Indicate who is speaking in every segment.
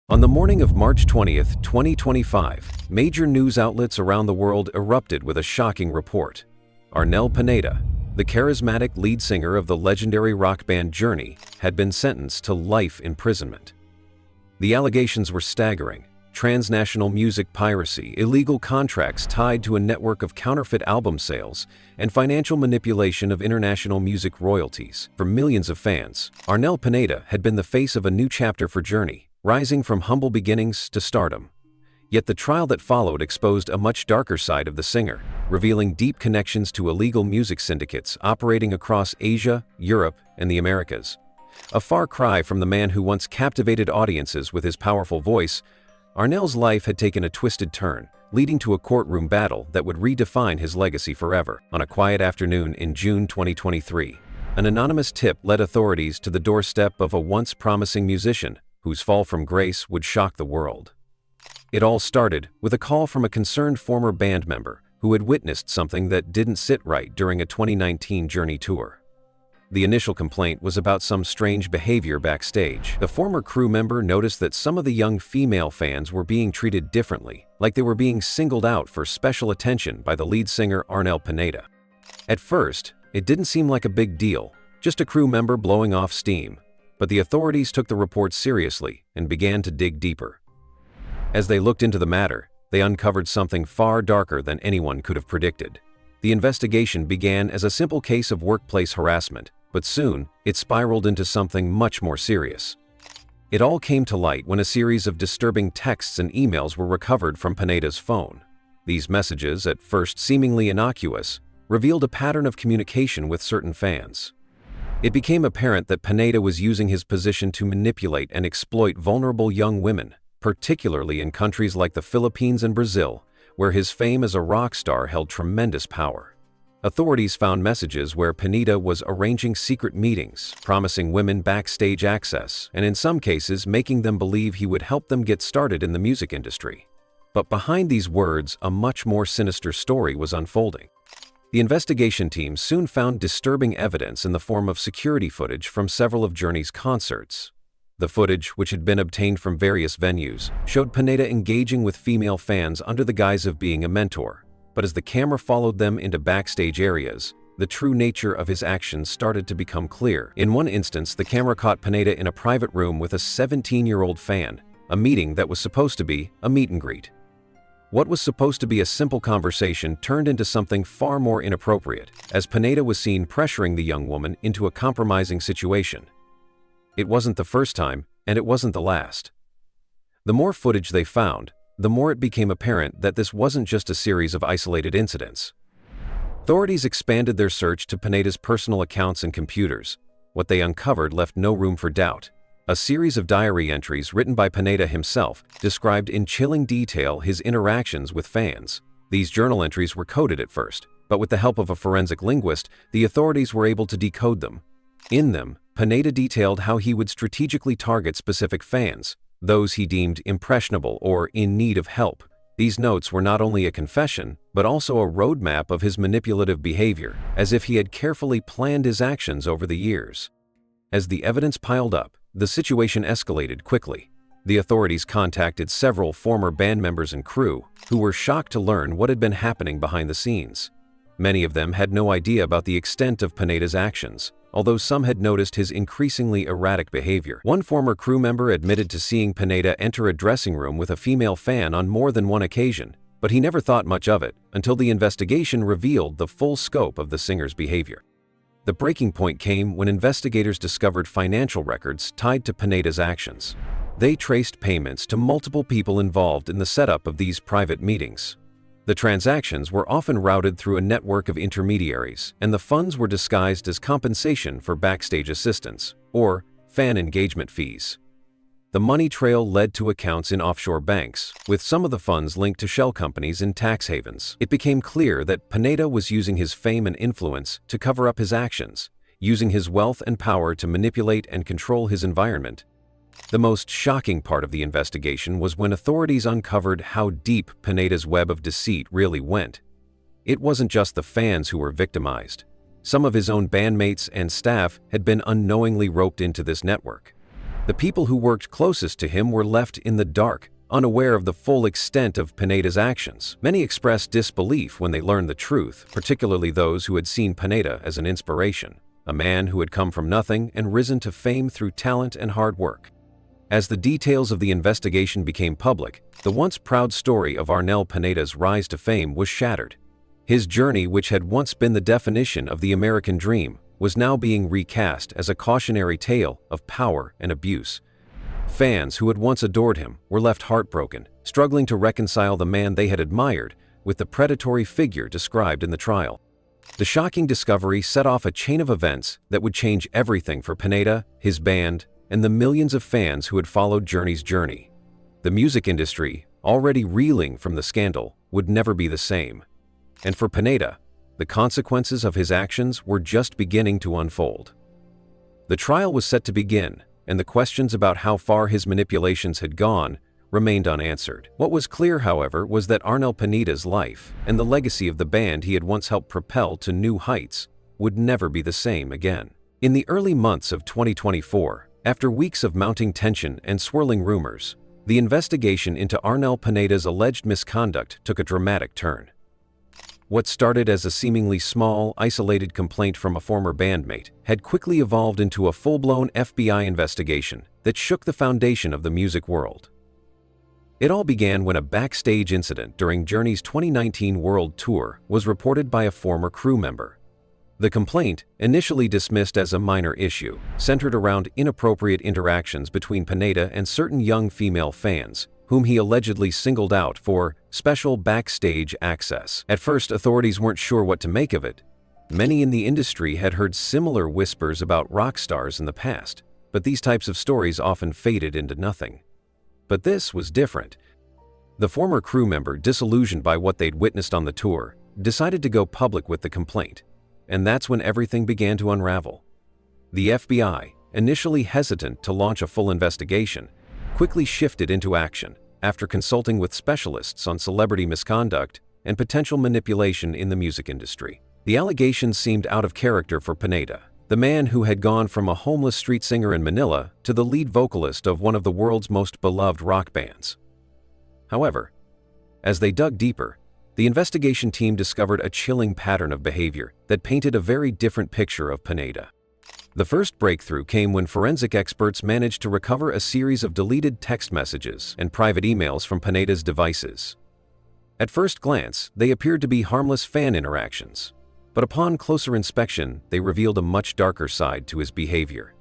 Speaker 1: On the morning of March 20th, 2025, major news outlets around the world erupted with a shocking report. Arnel Pineda, the charismatic lead singer of the legendary rock band Journey, had been sentenced to life imprisonment. The allegations were staggering: transnational music piracy, illegal contracts tied to a network of counterfeit album sales, and financial manipulation of international music royalties. For millions of fans, Arnel Pineda had been the face of a new chapter for Journey, rising from humble beginnings to stardom. Yet the trial that followed exposed a much darker side of the singer, revealing deep connections to illegal music syndicates operating across Asia, Europe, and the Americas. A far cry from the man who once captivated audiences with his powerful voice, Arnel's life had taken a twisted turn, leading to a courtroom battle that would redefine his legacy forever. On a quiet afternoon in June 2023, an anonymous tip led authorities to the doorstep of a once promising musician whose fall from grace would shock the world. It all started with a call from a concerned former band member who had witnessed something that didn't sit right during a 2019 Journey tour. The initial complaint was about some strange behavior backstage. The former crew member noticed that some of the young female fans were being treated differently, like they were being singled out for special attention by the lead singer Arnel Pineda. At first, it didn't seem like a big deal, just a crew member blowing off steam. But the authorities took the report seriously and began to dig deeper. As they looked into the matter, they uncovered something far darker than anyone could have predicted. The investigation began as a simple case of workplace harassment, but soon it spiraled into something much more serious. It all came to light when a series of disturbing texts and emails were recovered from Pineda's phone. These messages, at first seemingly innocuous, revealed a pattern of communication with certain fans. It became apparent that Pineda was using his position to manipulate and exploit vulnerable young women, particularly in countries like the Philippines and Brazil, where his fame as a rock star held tremendous power. Authorities found messages where Pineda was arranging secret meetings, promising women backstage access, and in some cases making them believe he would help them get started in the music industry. But behind these words, a much more sinister story was unfolding. The investigation team soon found disturbing evidence in the form of security footage from several of Journey's concerts. The footage, which had been obtained from various venues, showed Pineda engaging with female fans under the guise of being a mentor. But as the camera followed them into backstage areas, the true nature of his actions started to become clear. In one instance, the camera caught Pineda in a private room with a 17-year-old fan, a meeting that was supposed to be a meet and greet. What was supposed to be a simple conversation turned into something far more inappropriate, as Pineda was seen pressuring the young woman into a compromising situation. It wasn't the first time, and it wasn't the last. The more footage they found, the more it became apparent that this wasn't just a series of isolated incidents. Authorities expanded their search to Pineda's personal accounts and computers. What they uncovered left no room for doubt. A series of diary entries written by Pineda himself described in chilling detail his interactions with fans. These journal entries were coded at first, but with the help of a forensic linguist, the authorities were able to decode them. In them, Pineda detailed how he would strategically target specific fans, those he deemed impressionable or in need of help. These notes were not only a confession, but also a roadmap of his manipulative behavior, as if he had carefully planned his actions over the years. As the evidence piled up, the situation escalated quickly. The authorities contacted several former band members and crew, who were shocked to learn what had been happening behind the scenes. Many of them had no idea about the extent of Pineda's actions, although some had noticed his increasingly erratic behavior. One former crew member admitted to seeing Pineda enter a dressing room with a female fan on more than one occasion, but he never thought much of it until the investigation revealed the full scope of the singer's behavior. The breaking point came when investigators discovered financial records tied to Pineda's actions. They traced payments to multiple people involved in the setup of these private meetings. The transactions were often routed through a network of intermediaries, and the funds were disguised as compensation for backstage assistance, or fan engagement fees. The money trail led to accounts in offshore banks, with some of the funds linked to shell companies in tax havens. It became clear that Pineda was using his fame and influence to cover up his actions, using his wealth and power to manipulate and control his environment. The most shocking part of the investigation was when authorities uncovered how deep Pineda's web of deceit really went. It wasn't just the fans who were victimized. Some of his own bandmates and staff had been unknowingly roped into this network. The people who worked closest to him were left in the dark, unaware of the full extent of Pineda's actions. Many expressed disbelief when they learned the truth, particularly those who had seen Pineda as an inspiration, a man who had come from nothing and risen to fame through talent and hard work. As the details of the investigation became public, the once proud story of Arnel Pineda's rise to fame was shattered. His journey, which had once been the definition of the American dream, was now being recast as a cautionary tale of power and abuse. Fans who had once adored him were left heartbroken, struggling to reconcile the man they had admired with the predatory figure described in the trial. The shocking discovery set off a chain of events that would change everything for Pineda, his band, and the millions of fans who had followed Journey's journey. The music industry, already reeling from the scandal, would never be the same. And for Pineda, the consequences of his actions were just beginning to unfold. The trial was set to begin, and the questions about how far his manipulations had gone remained unanswered. What was clear, however, was that Arnel Pineda's life and the legacy of the band he had once helped propel to new heights would never be the same again. In the early months of 2024, after weeks of mounting tension and swirling rumors, the investigation into Arnel Pineda's alleged misconduct took a dramatic turn. What started as a seemingly small, isolated complaint from a former bandmate had quickly evolved into a full-blown FBI investigation that shook the foundation of the music world. It all began when a backstage incident during Journey's 2019 World Tour was reported by a former crew member. The complaint, initially dismissed as a minor issue, centered around inappropriate interactions between Pineda and certain young female fans, whom he allegedly singled out for special backstage access. At first, authorities weren't sure what to make of it. Many in the industry had heard similar whispers about rock stars in the past, but these types of stories often faded into nothing. But this was different. The former crew member, disillusioned by what they'd witnessed on the tour, decided to go public with the complaint, and that's when everything began to unravel. The FBI, initially hesitant to launch a full investigation, quickly shifted into action after consulting with specialists on celebrity misconduct and potential manipulation in the music industry. The allegations seemed out of character for Pineda, the man who had gone from a homeless street singer in Manila to the lead vocalist of one of the world's most beloved rock bands. However, as they dug deeper, the investigation team discovered a chilling pattern of behavior that painted a very different picture of Pineda. The first breakthrough came when forensic experts managed to recover a series of deleted text messages and private emails from Pineda's devices. At first glance, they appeared to be harmless fan interactions, but upon closer inspection, they revealed a much darker side to his behavior.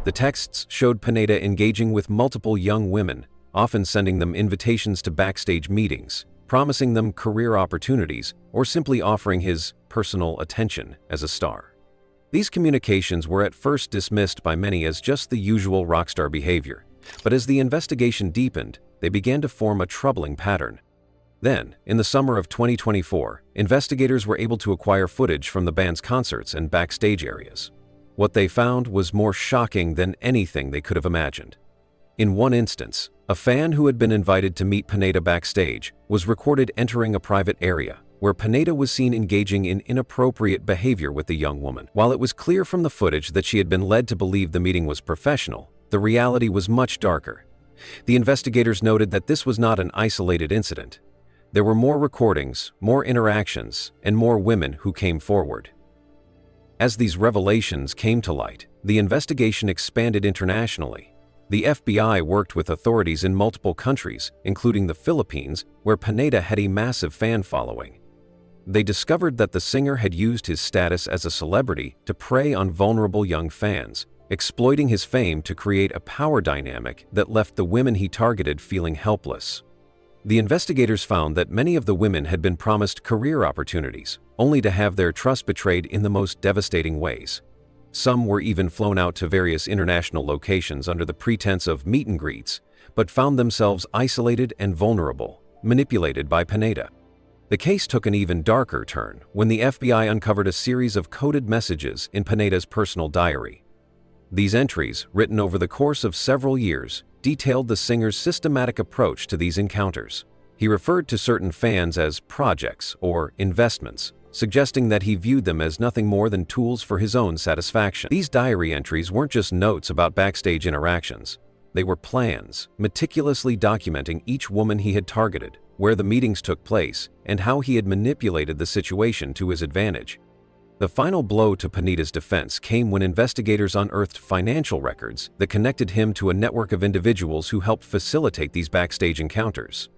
Speaker 1: The texts showed Pineda engaging with multiple young women, often sending them invitations to backstage meetings, promising them career opportunities, or simply offering his personal attention as a star. These communications were at first dismissed by many as just the usual rockstar behavior, but as the investigation deepened, they began to form a troubling pattern. Then, in the summer of 2024, investigators were able to acquire footage from the band's concerts and backstage areas. What they found was more shocking than anything they could have imagined. In one instance, a fan who had been invited to meet Pineda backstage was recorded entering a private area, where Pineda was seen engaging in inappropriate behavior with the young woman. While it was clear from the footage that she had been led to believe the meeting was professional, the reality was much darker. The investigators noted that this was not an isolated incident. There were more recordings, more interactions, and more women who came forward. As these revelations came to light, the investigation expanded internationally. The FBI worked with authorities in multiple countries, including the Philippines, where Pineda had a massive fan following. They discovered that the singer had used his status as a celebrity to prey on vulnerable young fans, exploiting his fame to create a power dynamic that left the women he targeted feeling helpless. The investigators found that many of the women had been promised career opportunities, only to have their trust betrayed in the most devastating ways. Some were even flown out to various international locations under the pretense of meet and greets, but found themselves isolated and vulnerable, manipulated by Pineda. The case took an even darker turn when the FBI uncovered a series of coded messages in Pineda's personal diary. These entries, written over the course of several years, detailed the singer's systematic approach to these encounters. He referred to certain fans as projects or investments, suggesting that he viewed them as nothing more than tools for his own satisfaction. These diary entries weren't just notes about backstage interactions. They were plans, meticulously documenting each woman he had targeted, where the meetings took place, and how he had manipulated the situation to his advantage. The final blow to Pineda's defense came when investigators unearthed financial records that connected him to a network of individuals who helped facilitate these backstage encounters.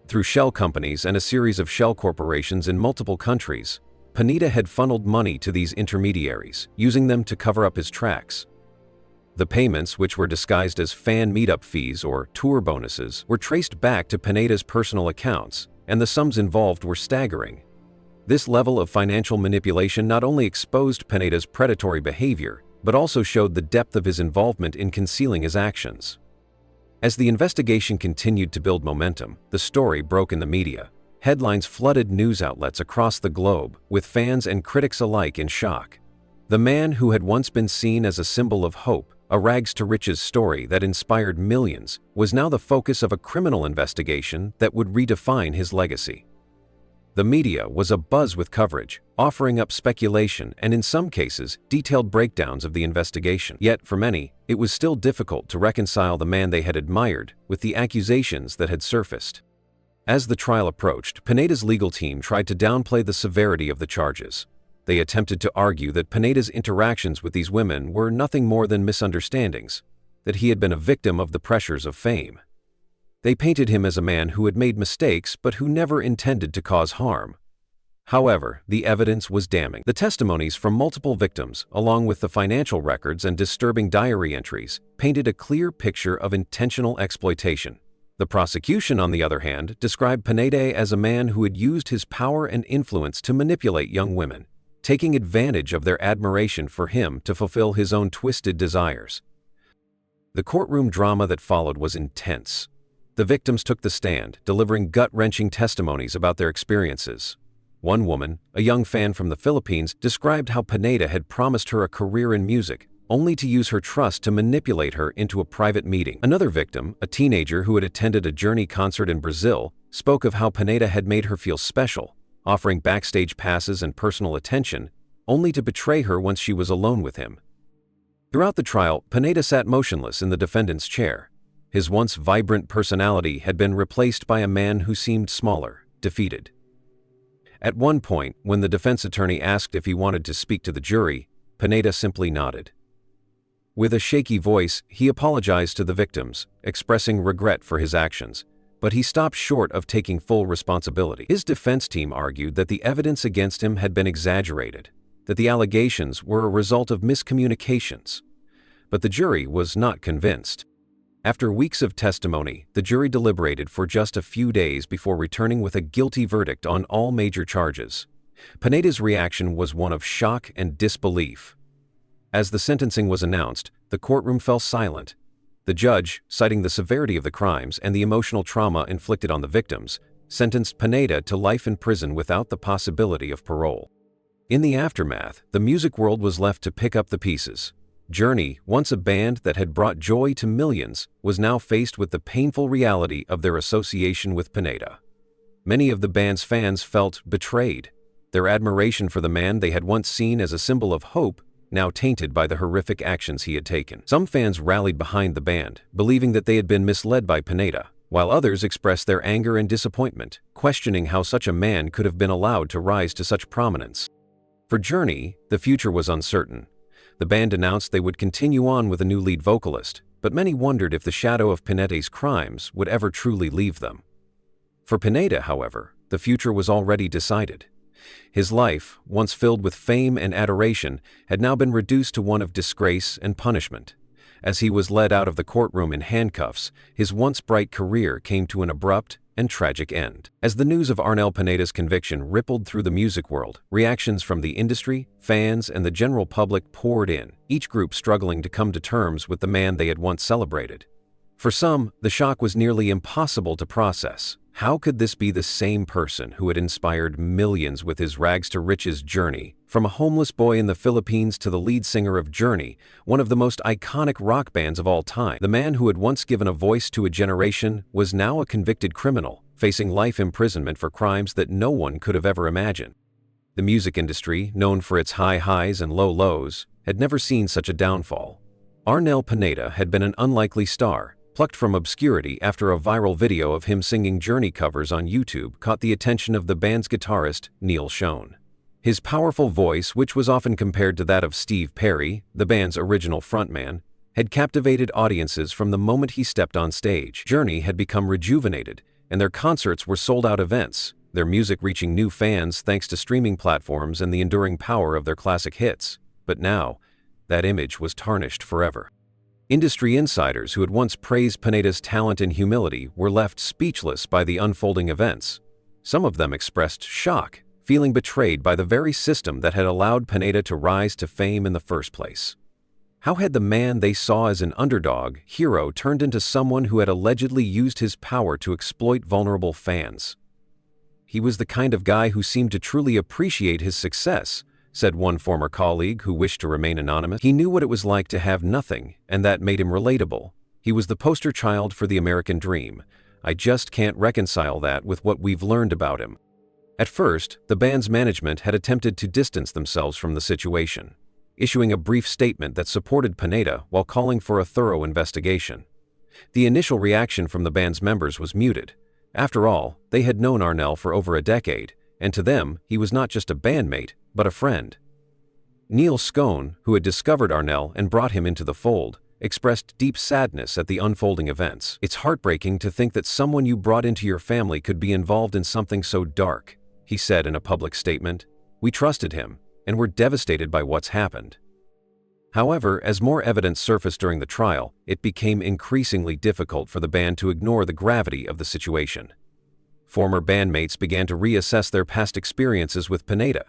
Speaker 1: Through shell companies and a series of shell corporations in multiple countries, Pineda had funneled money to these intermediaries, using them to cover up his tracks. The payments, which were disguised as fan meetup fees or tour bonuses, were traced back to Pineda's personal accounts, and the sums involved were staggering. This level of financial manipulation not only exposed Pineda's predatory behavior, but also showed the depth of his involvement in concealing his actions. As the investigation continued to build momentum, the story broke in the media. Headlines flooded news outlets across the globe, with fans and critics alike in shock. The man who had once been seen as a symbol of hope, a rags-to-riches story that inspired millions, was now the focus of a criminal investigation that would redefine his legacy. The media was abuzz with coverage, offering up speculation and, in some cases, detailed breakdowns of the investigation. Yet, for many, it was still difficult to reconcile the man they had admired with the accusations that had surfaced. As the trial approached, Pineda's legal team tried to downplay the severity of the charges. They attempted to argue that Pineda's interactions with these women were nothing more than misunderstandings, that he had been a victim of the pressures of fame. They painted him as a man who had made mistakes but who never intended to cause harm. However, the evidence was damning. The testimonies from multiple victims, along with the financial records and disturbing diary entries, painted a clear picture of intentional exploitation. The prosecution, on the other hand, described Pineda as a man who had used his power and influence to manipulate young women, taking advantage of their admiration for him to fulfill his own twisted desires. The courtroom drama that followed was intense. The victims took the stand, delivering gut-wrenching testimonies about their experiences. One woman, a young fan from the Philippines, described how Pineda had promised her a career in music, only to use her trust to manipulate her into a private meeting. Another victim, a teenager who had attended a Journey concert in Brazil, spoke of how Pineda had made her feel special, offering backstage passes and personal attention, only to betray her once she was alone with him. Throughout the trial, Pineda sat motionless in the defendant's chair. His once vibrant personality had been replaced by a man who seemed smaller, defeated. At one point, when the defense attorney asked if he wanted to speak to the jury, Pineda simply nodded. With a shaky voice, he apologized to the victims, expressing regret for his actions, but he stopped short of taking full responsibility. His defense team argued that the evidence against him had been exaggerated, that the allegations were a result of miscommunications. But the jury was not convinced. After weeks of testimony, the jury deliberated for just a few days before returning with a guilty verdict on all major charges. Pineda's reaction was one of shock and disbelief. As the sentencing was announced, the courtroom fell silent. The judge, citing the severity of the crimes and the emotional trauma inflicted on the victims, sentenced Pineda to life in prison without the possibility of parole. In the aftermath, the music world was left to pick up the pieces. Journey, once a band that had brought joy to millions, was now faced with the painful reality of their association with Pineda. Many of the band's fans felt betrayed, their admiration for the man they had once seen as a symbol of hope now tainted by the horrific actions he had taken. Some fans rallied behind the band, believing that they had been misled by Pineda, while others expressed their anger and disappointment, questioning how such a man could have been allowed to rise to such prominence. For Journey, the future was uncertain. The band announced they would continue on with a new lead vocalist, but many wondered if the shadow of Pineda's crimes would ever truly leave them. For Pineda, however, the future was already decided. His life, once filled with fame and adoration, had now been reduced to one of disgrace and punishment. As he was led out of the courtroom in handcuffs, his once bright career came to an abrupt and tragic end. As the news of Arnel Pineda's conviction rippled through the music world, reactions from the industry, fans, and the general public poured in, each group struggling to come to terms with the man they had once celebrated. For some, the shock was nearly impossible to process. How could this be the same person who had inspired millions with his rags-to-riches journey? From a homeless boy in the Philippines to the lead singer of Journey, one of the most iconic rock bands of all time, the man who had once given a voice to a generation was now a convicted criminal, facing life imprisonment for crimes that no one could have ever imagined. The music industry, known for its high highs and low lows, had never seen such a downfall. Arnel Pineda had been an unlikely star, plucked from obscurity after a viral video of him singing Journey covers on YouTube caught the attention of the band's guitarist, Neil Schon. His powerful voice, which was often compared to that of Steve Perry, the band's original frontman, had captivated audiences from the moment he stepped on stage. Journey had become rejuvenated, and their concerts were sold-out events, their music reaching new fans thanks to streaming platforms and the enduring power of their classic hits. But now, that image was tarnished forever. Industry insiders who had once praised Pineda's talent and humility were left speechless by the unfolding events. Some of them expressed shock, feeling betrayed by the very system that had allowed Pineda to rise to fame in the first place. How had the man they saw as an underdog hero turned into someone who had allegedly used his power to exploit vulnerable fans? "He was the kind of guy who seemed to truly appreciate his success," said one former colleague who wished to remain anonymous. "He knew what it was like to have nothing, and that made him relatable. He was the poster child for the American dream. I just can't reconcile that with what we've learned about him." At first, the band's management had attempted to distance themselves from the situation, issuing a brief statement that supported Pineda while calling for a thorough investigation. The initial reaction from the band's members was muted. After all, they had known Arnel for over a decade, and to them, he was not just a bandmate, but a friend. Neil Schon, who had discovered Arnel and brought him into the fold, expressed deep sadness at the unfolding events. "It's heartbreaking to think that someone you brought into your family could be involved in something so dark," he said in a public statement. "We trusted him, and were devastated by what's happened." However, as more evidence surfaced during the trial, it became increasingly difficult for the band to ignore the gravity of the situation. Former bandmates began to reassess their past experiences with Pineda.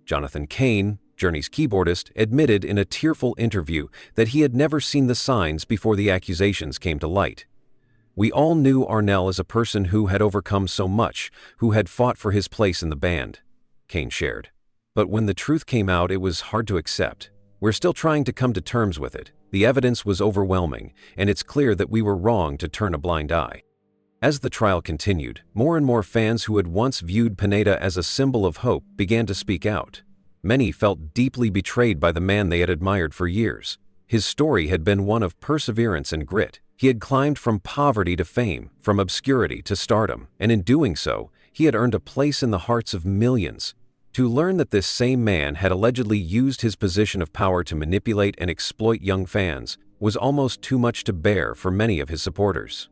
Speaker 1: Jonathan Cain, Journey's keyboardist, admitted in a tearful interview that he had never seen the signs before the accusations came to light. "We all knew Arnel as a person who had overcome so much, who had fought for his place in the band," Cain shared. "But when the truth came out, it was hard to accept. We're still trying to come to terms with it. The evidence was overwhelming, and it's clear that we were wrong to turn a blind eye." As the trial continued, more and more fans who had once viewed Pineda as a symbol of hope began to speak out. Many felt deeply betrayed by the man they had admired for years. His story had been one of perseverance and grit. He had climbed from poverty to fame, from obscurity to stardom, and in doing so, he had earned a place in the hearts of millions. To learn that this same man had allegedly used his position of power to manipulate and exploit young fans was almost too much to bear for many of his supporters.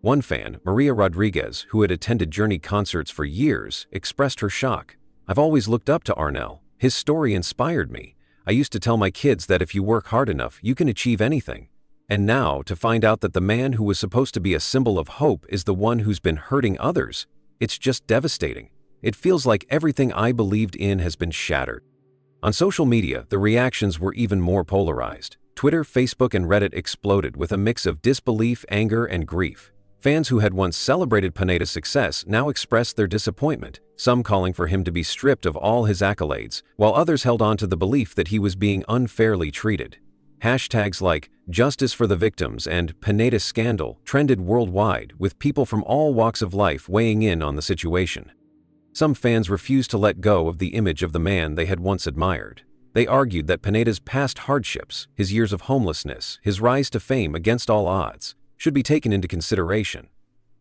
Speaker 1: One fan, Maria Rodriguez, who had attended Journey concerts for years, expressed her shock. "I've always looked up to Arnel. His story inspired me. I used to tell my kids that if you work hard enough, you can achieve anything. And now, to find out that the man who was supposed to be a symbol of hope is the one who's been hurting others, it's just devastating. It feels like everything I believed in has been shattered." On social media, the reactions were even more polarized. Twitter, Facebook, and Reddit exploded with a mix of disbelief, anger, and grief. Fans who had once celebrated Pineda's success now expressed their disappointment, some calling for him to be stripped of all his accolades, while others held on to the belief that he was being unfairly treated. Hashtags like "Justice for the Victims" and "Pineda Scandal" trended worldwide, with people from all walks of life weighing in on the situation. Some fans refused to let go of the image of the man they had once admired. They argued that Pineda's past hardships, his years of homelessness, his rise to fame against all odds, should be taken into consideration.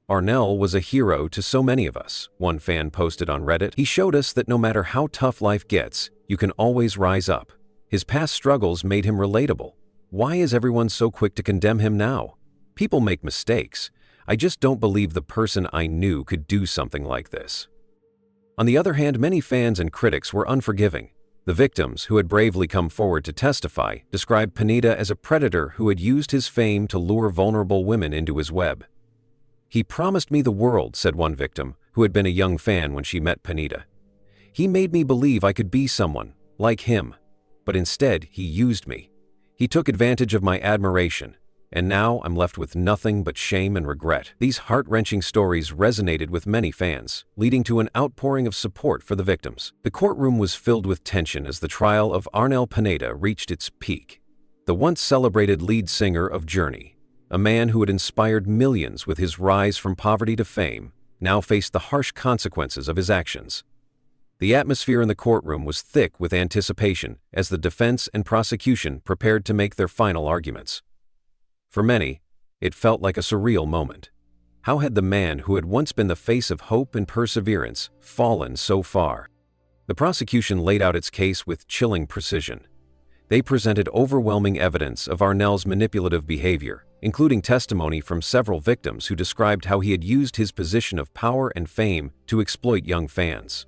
Speaker 1: "Arnel was a hero to so many of us," one fan posted on Reddit. "He showed us that no matter how tough life gets, you can always rise up. His past struggles made him relatable. Why is everyone so quick to condemn him now? People make mistakes. I just don't believe the person I knew could do something like this." On the other hand, many fans and critics were unforgiving. The victims, who had bravely come forward to testify, described Pineda as a predator who had used his fame to lure vulnerable women into his web. "He promised me the world," said one victim, who had been a young fan when she met Pineda. "He made me believe I could be someone, like him. But instead, he used me. He took advantage of my admiration, and now I'm left with nothing but shame and regret." These heart-wrenching stories resonated with many fans, leading to an outpouring of support for the victims. The courtroom was filled with tension as the trial of Arnel Pineda reached its peak. The once celebrated lead singer of Journey, a man who had inspired millions with his rise from poverty to fame, now faced the harsh consequences of his actions. The atmosphere in the courtroom was thick with anticipation as the defense and prosecution prepared to make their final arguments. For many, it felt like a surreal moment. How had the man who had once been the face of hope and perseverance fallen so far? The prosecution laid out its case with chilling precision. They presented overwhelming evidence of Arnel's manipulative behavior, including testimony from several victims who described how he had used his position of power and fame to exploit young fans.